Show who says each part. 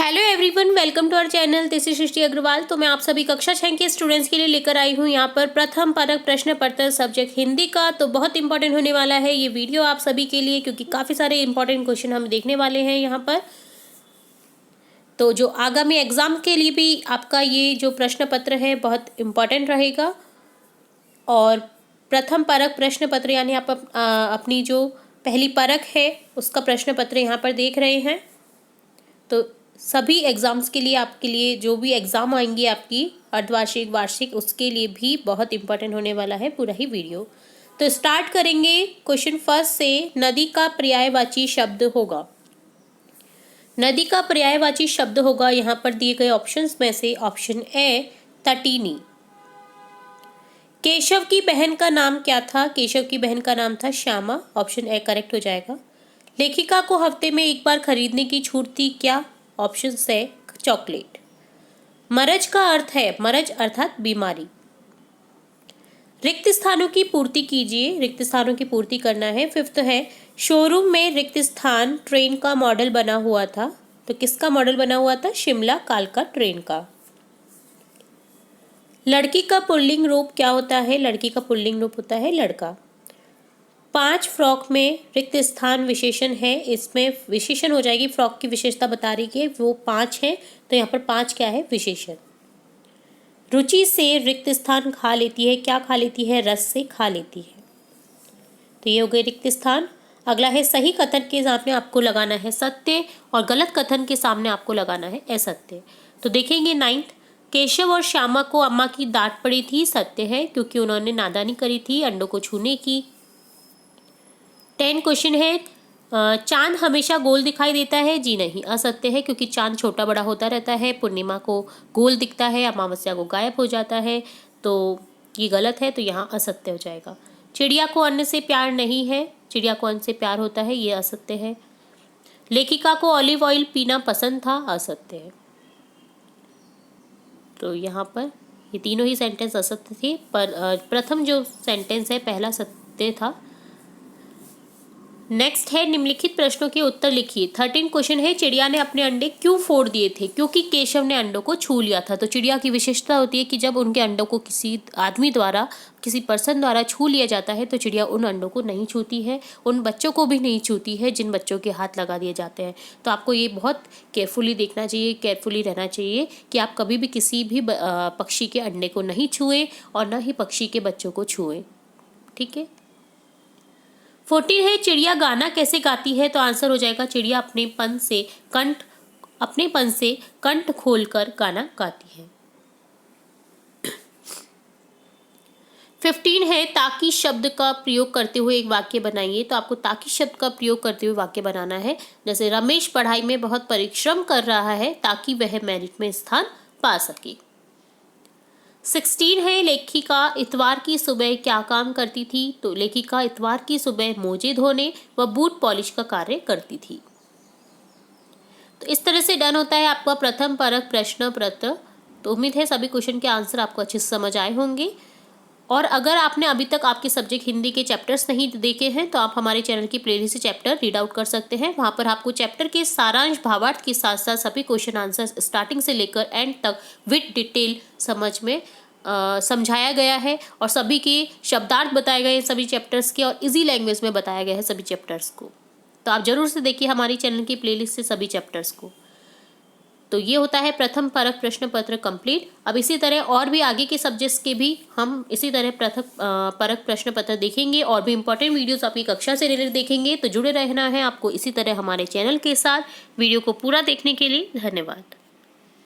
Speaker 1: Hello everyone, welcome to our channel. This is Srishti Agarwal. तो मैं आप सभी कक्षा 6 के स्टूडेंट्स के लिए लेकर आई हूँ यहाँ पर प्रथम परक प्रश्न पत्र सब्जेक्ट हिंदी का। तो बहुत इंपॉर्टेंट होने वाला है ये वीडियो आप सभी के लिए, क्योंकि काफ़ी सारे इंपॉर्टेंट क्वेश्चन हम देखने वाले हैं यहाँ पर। तो जो आगामी एग्जाम के लिए भी आपका ये जो प्रश्न पत्र है बहुत इंपॉर्टेंट रहेगा। और प्रथम परक प्रश्न पत्र यानी आप अपनी जो पहली परख है उसका प्रश्न पत्र यहाँ पर देख रहे हैं। तो सभी एग्ज़ाम्स के लिए आपके लिए जो भी एग्ज़ाम आएंगी आपकी अर्धवार्षिक वार्षिक, उसके लिए भी बहुत इंपॉर्टेंट होने वाला है पूरा ही वीडियो। तो स्टार्ट करेंगे क्वेश्चन फर्स्ट से। नदी का पर्यायवाची शब्द होगा। नदी का पर्यायवाची शब्द होगा यहाँ पर दिए गए ऑप्शंस में से ऑप्शन ए तटीनी। केशव की बहन का नाम क्या था? केशव की बहन का नाम था श्यामा। ऑप्शन ए करेक्ट हो जाएगा। लेखिका को हफ्ते में एक बार खरीदने की छूट थी क्या? ऑप्शन से चॉकलेट। मरज का अर्थ है, मरज अर्थात बीमारी। रिक्त स्थानों की पूर्ति कीजिए। रिक्त स्थानों की पूर्ति करना है। फिफ्थ है शोरूम में रिक्त स्थान ट्रेन का मॉडल बना हुआ था। तो किसका मॉडल बना हुआ था? शिमला कालका ट्रेन का। लड़की का पुल्लिंग रूप क्या होता है? लड़की का पुल्लिंग रूप होता है लड़का। 5 फ्रॉक में रिक्त स्थान विशेषण है। इसमें विशेषण हो जाएगी, फ्रॉक की विशेषता बता रही है वो 5 है, तो यहाँ पर 5 क्या है? विशेषण। रुचि से रिक्त स्थान खा लेती है। क्या खा लेती है? रस से खा लेती है। तो ये हो गए रिक्त स्थान। अगला है सही कथन के सामने आपको लगाना है सत्य और गलत कथन के सामने आपको लगाना है असत्य। तो देखेंगे 9th, केशव और श्यामा को अम्मा की डांट पड़ी थी। सत्य है, क्योंकि उन्होंने नादानी करी थी अंडों को छूने की। 10 क्वेश्चन है चांद हमेशा गोल दिखाई देता है। जी नहीं, असत्य है, क्योंकि चांद छोटा बड़ा होता रहता है। पूर्णिमा को गोल दिखता है, अमावस्या को गायब हो जाता है। तो ये गलत है, तो यहाँ असत्य हो जाएगा। चिड़िया को अन्न से प्यार नहीं है। चिड़िया को अन्न से प्यार होता है, ये असत्य है। लेखिका को ऑलिव ऑयल पीना पसंद था। असत्य है। तो यहाँ पर ये तीनों ही सेंटेंस असत्य थे, पर प्रथम जो सेंटेंस है पहला सत्य था। नेक्स्ट है निम्नलिखित प्रश्नों के उत्तर लिखिए। 13 क्वेश्चन है चिड़िया ने अपने अंडे क्यों फोड़ दिए थे? क्योंकि केशव ने अंडों को छू लिया था। तो चिड़िया की विशेषता होती है कि जब उनके अंडों को किसी आदमी द्वारा, किसी पर्सन द्वारा छू लिया जाता है तो चिड़िया उन अंडों को नहीं छूती है, उन बच्चों को भी नहीं छूती है जिन बच्चों के हाथ लगा दिए जाते हैं। तो आपको ये बहुत केयरफुली देखना चाहिए, केयरफुली रहना चाहिए कि आप कभी भी किसी भी पक्षी के अंडे को नहीं छुएं और न ही पक्षी के बच्चों को छुएं। ठीक है। 14 है चिड़िया गाना कैसे गाती है? तो आंसर हो जाएगा चिड़िया अपने पन से कंठ खोलकर गाना गाती है। 15 है ताकि शब्द का प्रयोग करते हुए एक वाक्य बनाइए। तो आपको ताकि शब्द का प्रयोग करते हुए वाक्य बनाना है। जैसे रमेश पढ़ाई में बहुत परिश्रम कर रहा है ताकि वह मेरिट में स्थान पा सके। 16 है लेखिका इतवार की सुबह क्या काम करती थी? तो लेखिका इतवार की सुबह मोजे धोने व बूट पॉलिश का कार्य करती थी। तो इस तरह से डन होता है आपका प्रथम परक प्रश्न पत्र। तो उम्मीद है सभी क्वेश्चन के आंसर आपको अच्छे से समझ आए होंगे। और अगर आपने अभी तक आपके सब्जेक्ट हिंदी के चैप्टर्स नहीं देखे हैं तो आप हमारे चैनल की प्लेलिस्ट से चैप्टर रीड आउट कर सकते हैं। वहाँ पर आपको चैप्टर के सारांश, भावार्थ के साथ साथ सभी क्वेश्चन आंसर स्टार्टिंग से लेकर एंड तक विद डिटेल समझाया गया है और सभी के शब्दार्थ बताए गए हैं सभी चैप्टर्स के, और इजी लैंग्वेज में बताया गया है सभी चैप्टर्स को। तो आप जरूर से देखिए हमारी चैनल की प्लेलिस्ट से सभी चैप्टर्स को। तो ये होता है प्रथम परक प्रश्न पत्र कंप्लीट। अब इसी तरह और भी आगे के सब्जेक्ट्स के भी हम इसी तरह प्रथम परक प्रश्न पत्र देखेंगे और भी इंपॉर्टेंट वीडियोस आपकी कक्षा से रिलेटेड देखेंगे। तो जुड़े रहना है आपको इसी तरह हमारे चैनल के साथ। वीडियो को पूरा देखने के लिए धन्यवाद।